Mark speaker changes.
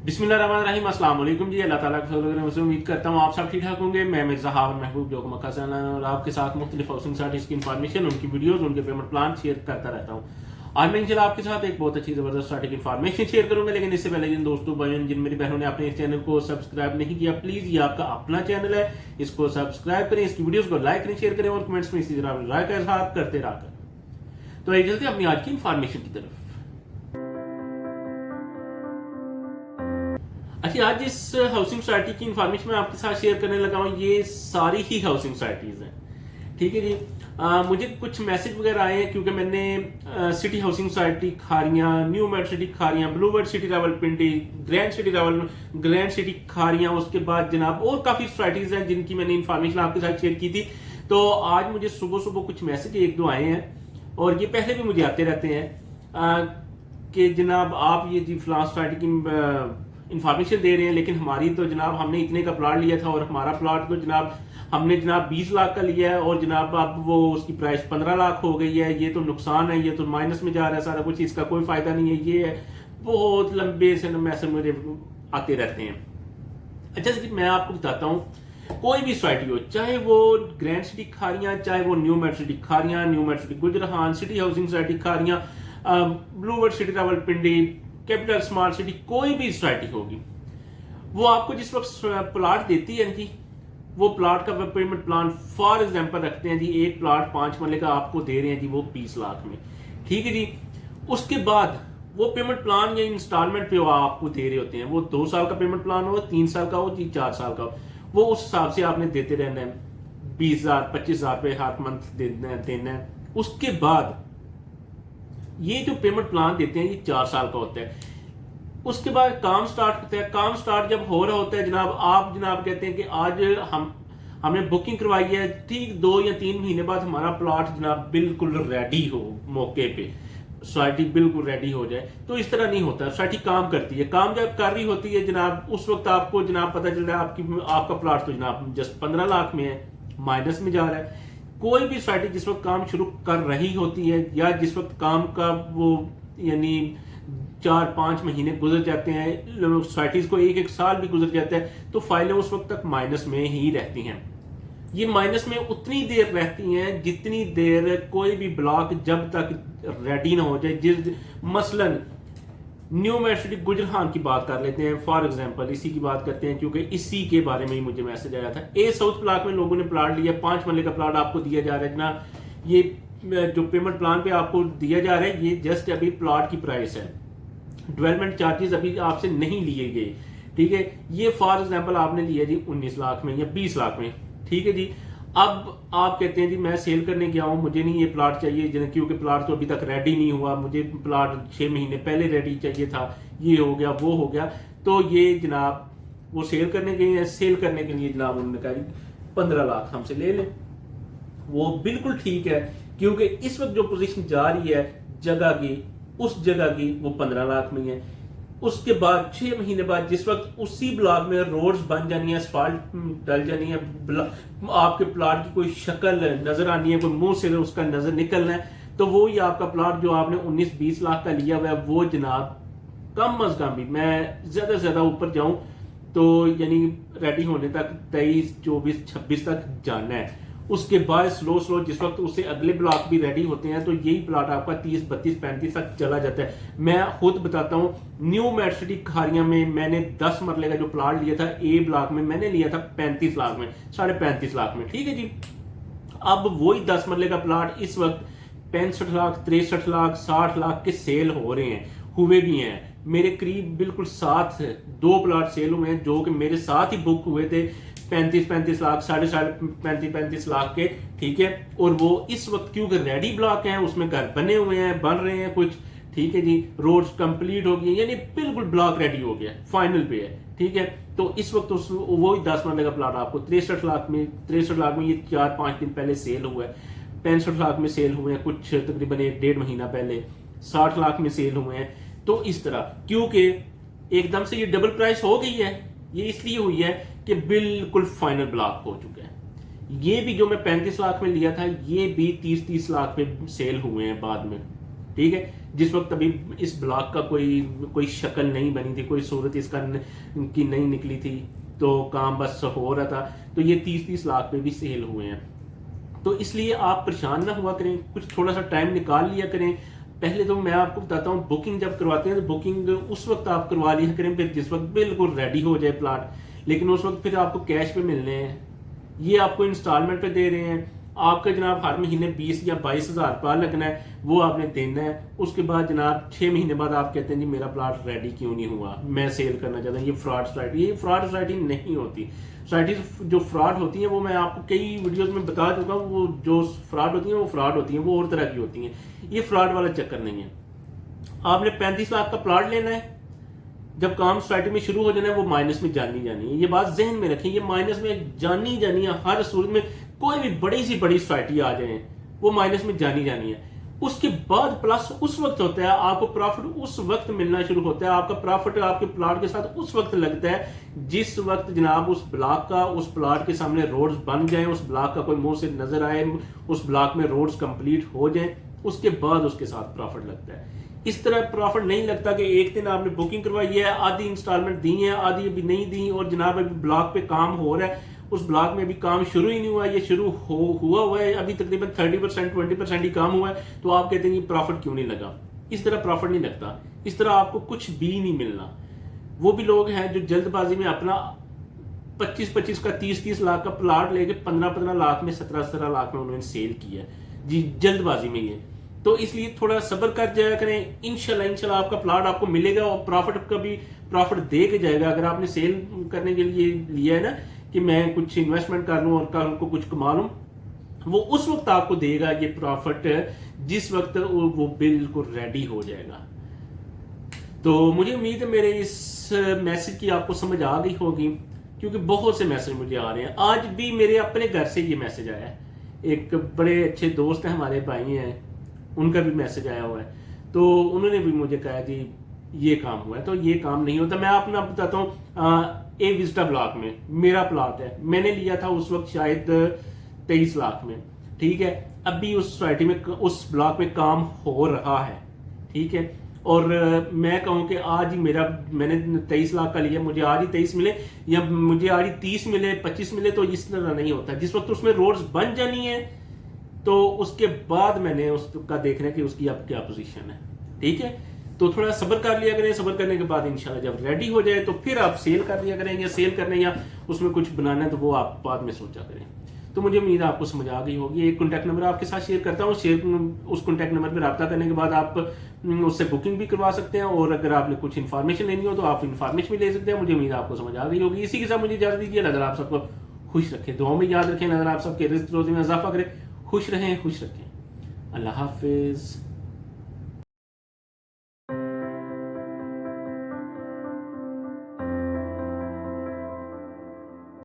Speaker 1: बिस्मिल्लाहिर्रहमानिर्रहीम अस्सलाम वालेकुम जी। अल्लाह ताला के फज़ल से उम्मीद करता हूँ आप सब ठीक ठाक होंगे। मैं मिर्ज़ा हारून महबूब जो मक्का से और आपके साथ मुख्तलिफ हाउसिंग सोसाइटीज़ की इन्फॉर्मेशन, उनकी वीडियोज़, उनके पेमेंट प्लान शेयर करता रहता हूँ। आज मैं इंशाल्लाह आपके साथ एक बहुत अच्छी ज़बरदस्त स्टार्टिंग इन्फॉर्मेशन शेयर करूंगा, लेकिन इससे पहले जिन दोस्तों भाइयों जिन मेरी बहनों ने अपने इस चैनल को सब्सक्राइब नहीं किया, प्लीज़ ये आपका अपना चैनल है, इसको सब्सक्राइब करें, इसकी वीडियोज़ को लाइक करें, शेयर करें और कमेंट्स में इसी तरह राय का इज़हार करते रहा। तो एक चलते अपनी आज की इन्फॉर्मेशन की तरफ। अच्छा, आज इस हाउसिंग सोसाइटी की इन्फॉर्मेशन मैं आपके साथ शेयर करने लगा हूँ। ये सारी ही हाउसिंग सोसाइटीज हैं, ठीक है जी। मुझे कुछ मैसेज वगैरह आए हैं क्योंकि मैंने city housing society Kharian, new med city Kharian, bluebird city Rawalpindi, grand city Kharian, उसके बाद जनाब और काफी सोसाइटीज हैं जिनकी मैंने इन्फॉर्मेशन आपके साथ शेयर की थी। तो आज मुझे सुबह सुबह कुछ मैसेज एक दो आए हैं और ये पहले भी मुझे आते रहते हैं कि जनाब आप ये जी फलां सोसाइटी की इंफॉर्मेशन दे रहे हैं, लेकिन हमारी तो जनाब हमने इतने का प्लाट लिया था और हमारा प्लाट तो जनाब हमने जनाब 20 लाख का लिया है और जनाब अब वो उसकी प्राइस 15 लाख हो गई है। ये तो नुकसान है, ये तो माइनस में जा रहा है सारा कुछ, इसका कोई फायदा नहीं है। ये है बहुत लंबे से मैसेज मुझे आते रहते हैं। अच्छा जी, मैं आपको बताता हूँ, कोई भी सोसाइटी हो, चाहे वो ग्रैंड सिटी खारियां, चाहे वो new med city Kharian, new med city Gujar Khan, city housing society Kharian, bluebird city Rawalpindi, capital smart city, कोई भी सोसाइटी होगी, वो आपको जिस वक्त प्लाट देती है जी, वो प्लाट का पेमेंट प्लान फॉर एग्जांपल रखते हैं जी, एक प्लाट 5 मरले का आपको दे रहे हैं जी वो 20 लाख में, ठीक है जी। उसके बाद वो पेमेंट प्लान या इंस्टॉलमेंट पे वो आपको दे रहे होते हैं, वो 2 साल का पेमेंट प्लान हो, 3 साल का हो जी, 4 साल का हो, वो उस हिसाब से आपने देते रहना है। 20,000 25,000 रुपये हर मंथ देना है। उसके बाद ये जो पेमेंट प्लान देते हैं ये 4 साल का होता है। उसके बाद काम स्टार्ट होता है। काम स्टार्ट जब हो रहा होता है जनाब, आप जनाब कहते हैं कि आज हमने बुकिंग करवाई है, ठीक 2 या 3 महीने बाद हमारा प्लॉट जनाब बिल्कुल रेडी हो, मौके पे सोसाइटी बिल्कुल रेडी हो जाए। तो इस तरह नहीं होता, सोसाइटी काम करती है। काम जब कर रही होती है जनाब, उस वक्त आपको जनाब पता चल रहा है आपका प्लॉट तो जनाब जस्ट 15 लाख में है, माइनस में जा रहा है। कोई भी सोसाइटी जिस वक्त काम शुरू कर रही होती है या जिस वक्त काम का वो यानी 4-5 महीने गुजर जाते हैं, सोसाइटीज को 1-1 साल भी गुजर जाता है, तो फाइलें उस वक्त तक माइनस में ही रहती हैं। ये माइनस में उतनी देर रहती हैं जितनी देर कोई भी ब्लॉक जब तक रेडी ना हो जाए। मसलन न्यू मेड सिटी गुजराहान की बात कर लेते हैं, फॉर एग्जांपल इसी की बात करते हैं क्योंकि इसी के बारे में ही मुझे मैसेज आया था। ए साउथ ब्लॉक में लोगों ने प्लाट लिया, 5 मरले का प्लाट आपको दिया जा रहा है ना। ये जो पेमेंट प्लान पे आपको दिया जा रहा है ये जस्ट अभी प्लाट की प्राइस है, डेवलपमेंट चार्जेस अभी आपसे नहीं लिए गए, ठीक है। ये फॉर एग्जांपल आपने लिया जी 19 लाख में या 20 लाख में, ठीक है जी। अब आप कहते हैं जी मैं सेल करने गया हूं, मुझे नहीं ये प्लाट चाहिए क्योंकि प्लाट तो अभी तक रेडी नहीं हुआ, मुझे प्लाट 6 महीने पहले रेडी चाहिए था, ये हो गया वो हो गया। तो ये जनाब वो सेल करने गए हैं, सेल करने के लिए जनाब उन्होंने कहा 15 लाख हमसे ले लें। वो बिल्कुल ठीक है क्योंकि इस वक्त जो पोजीशन जा रही है जगह की, उस जगह की वो 15 लाख में है। उसके बाद 6 महीने बाद जिस वक्त उसी ब्लॉक में रोड्स बन जानी है, असफाल्ट डल जानी है, आपके प्लाट की कोई शक्ल नजर आनी है, कोई मुंह से उसका नजर निकलना है, तो वो ही आपका प्लाट जो आपने 19-20 लाख का लिया हुआ है वो जनाब कम अज कम भी, मैं ज्यादा से ज्यादा ऊपर जाऊं तो यानी रेडी होने तक 23, 24, 26 तक जाना है। उसके बाद स्लो स्लो जिस वक्त उससे अगले ब्लॉक भी रेडी होते हैं तो यही प्लाट आपका 30, 32, 35 तक चला जाता है। मैं खुद बताता हूँ, न्यू मेड सिटी खारियां में मैंने 10 मरले का जो प्लाट लिया था ए ब्लॉक में, मैंने लिया था 35 लाख में, 35.5 लाख में, ठीक है जी। अब वही 10 मरले का प्लाट इस वक्त 65 लाख, 63 लाख, 60 लाख के सेल हो रहे हैं, हुए भी हैं। मेरे करीब बिल्कुल 2 प्लाट सेल हुए हैं जो कि मेरे साथ ही बुक हुए थे 35 लाख, 35 लाख के, ठीक है। और वो इस वक्त क्योंकि रेडी ब्लॉक हैं, उसमें घर बने हुए हैं, बन रहे हैं कुछ, ठीक है जी। रोड्स कंप्लीट हो गई, यानी बिल्कुल ब्लॉक रेडी हो गया, फाइनल पे है, ठीक है। तो इस वक्त वही 10 मरले का प्लाट आपको 63 लाख में ये 4-5 दिन पहले सेल हुआ है, 65 लाख में सेल हुए हैं कुछ तकरीबन 1-1.5 महीना पहले, 60 लाख में सेल हुए हैं। तो इस तरह क्योंकि एकदम से ये डबल प्राइस हो गई है, ये इसलिए हुई है कि बिल्कुल फाइनल ब्लॉक हो चुका है। ये भी जो मैं 35 लाख में लिया था ये भी 30-30 लाख में सेल हुए हैं बाद में, ठीक है। जिस वक्त अभी इस ब्लॉक का कोई शक्ल नहीं बनी थी, कोई सूरत इसका की नहीं निकली थी, तो काम बस हो रहा था, तो ये 30-30 लाख पे भी सेल हुए हैं। तो इसलिए आप परेशान ना हुआ करें, कुछ थोड़ा सा टाइम निकाल लिया करें। पहले तो मैं आपको बताता हूँ, बुकिंग जब करवाते हैं तो बुकिंग उस वक्त आप करवा लिया करें फिर जिस वक्त बिल्कुल रेडी हो जाए प्लाट, लेकिन उस वक्त फिर आपको कैश पे मिलने हैं, ये आपको इंस्टॉलमेंट पे दे रहे हैं। आपका जनाब हर महीने 20 या 22 हज़ार रुपया लगना है, वो आपने देना है। उसके बाद जनाब 6 महीने बाद आप कहते हैं जी मेरा प्लाट रेडी क्यों नहीं हुआ, मैं सेल करना चाहता हूँ। ये फ्रॉड सोसाइटी, ये फ्रॉड सोसाइटी नहीं होती। सोसाइटी जो फ्रॉड होती हैं वो मैं आपको कई वीडियोस में बता चुका हूँ, वो जो फ्रॉड होती हैं वो फ्रॉड होती हैं, वो और तरह की होती हैं। ये फ्रॉड वाला चक्कर नहीं है। आपने 35 लाख का प्लाट लेना है, जब काम सोसाइटी में शुरू हो जाना है वो माइनस में जानी है। ये बात जहन में रखें, ये माइनस में जानी है। हर सूरत में कोई भी बड़ी सी बड़ी सोसाइटी आ जाए वो माइनस में जानी है। उसके बाद प्लस उस वक्त होता है, आपको प्रॉफिट उस वक्त मिलना शुरू होता है। आपका प्रॉफिट आपके प्लाट के साथ उस वक्त लगता है जिस वक्त जनाब उस ब्लॉक का, उस प्लाट के सामने रोड्स बन जाए, उस ब्लॉक का कोई मुंह से नजर आए, उस ब्लॉक में रोड्स कंप्लीट हो जाए, उसके बाद उसके साथ प्रॉफिट लगता है। इस तरह प्रॉफिट नहीं लगता कि एक दिन आपने बुकिंग करवाई है, आधी इंस्टॉलमेंट दी है, आधी अभी नहीं दी, और जनाब अभी ब्लॉक पे काम हो रहा है, उस ब्लॉक में अभी काम शुरू ही नहीं हुआ, ये शुरू हुआ है अभी तकरीबन 30% 20% ही काम हुआ है, तो आप कहते हैं प्रॉफिट क्यों नहीं लगा। इस तरह प्रॉफिट नहीं लगता, इस तरह आपको कुछ भी नहीं मिलना। वो भी लोग हैं जो जल्दबाजी में अपना 25-25 का 30-30 लाख का प्लाट लेके 15-15 लाख में 17-17 लाख में उन्होंने सेल किया जी, जल्दबाजी में ये। तो इसलिए थोड़ा सब्र कर जाया करें, इंशाल्लाह आपका प्लाट आपको मिलेगा, और प्रॉफिट का भी प्रॉफिट दे के जाएगा। अगर आपने सेल करने के लिए लिया है ना कि मैं कुछ इन्वेस्टमेंट कर लूं और कल को कुछ कमा लूं, वो उस वक्त आपको देगा ये प्रॉफिट जिस वक्त वो बिल्कुल रेडी हो जाएगा। तो मुझे उम्मीद है मेरे इस मैसेज की आपको समझ आ गई होगी, क्योंकि बहुत से मैसेज मुझे आ रहे हैं। आज भी मेरे अपने घर से ये मैसेज आया है, एक बड़े अच्छे दोस्त हैं हमारे, भाई हैं, उनका भी मैसेज आया हुआ है। तो उन्होंने भी मुझे कहा जी ये काम हुआ है, तो ये काम नहीं होता। मैं आपको बताता हूँ, ए विस्टा ब्लॉक में मेरा प्लाट है, मैंने लिया था उस वक्त शायद 23 लाख में, ठीक है। अभी उस सोसाइटी में, उस ब्लॉक में काम हो रहा है, ठीक है। और मैं कहूँ कि आज ही मैंने 23 लाख का लिया, मुझे आज ही 23 मिले या मुझे आज ही 30 मिले, 25 मिले, तो इस तरह नहीं होता। जिस वक्त उसमें रोड्स बन जानी है तो उसके बाद मैंने उसका देखना है कि उसकी अब क्या पोजीशन है, ठीक है। तो थोड़ा सब्र कर लिया करें, सब्र करने के बाद इंशाल्लाह जब रेडी हो जाए तो फिर आप सेल कर लिया करेंगे। सेल करने या उसमें कुछ बनाना है तो वो आप बाद में सोचा करें। तो मुझे उम्मीद है आपको समझ आ गई होगी। एक कॉन्टैक्ट नंबर आपके साथ शेयर करता हूँ, उस कॉन्टैक्ट नंबर पर रब्ता करने के बाद आप उससे बुकिंग भी करवा सकते हैं, और अगर आपने कुछ इन्फॉर्मेशन लेनी हो तो आप इन्फॉर्मेशन भी ले सकते हैं। मुझे उम्मीद है आपको समझ आ गई होगी। इसी के साथ मुझे इजाजत दीजिए। नजर आप सबको खुश रखे, दुआ में याद रखें, नजर आप सबके रिज़्क़ रोज़ी में इजाफा करें, खुश रहें, खुश रखें। अल्लाह हाफिज।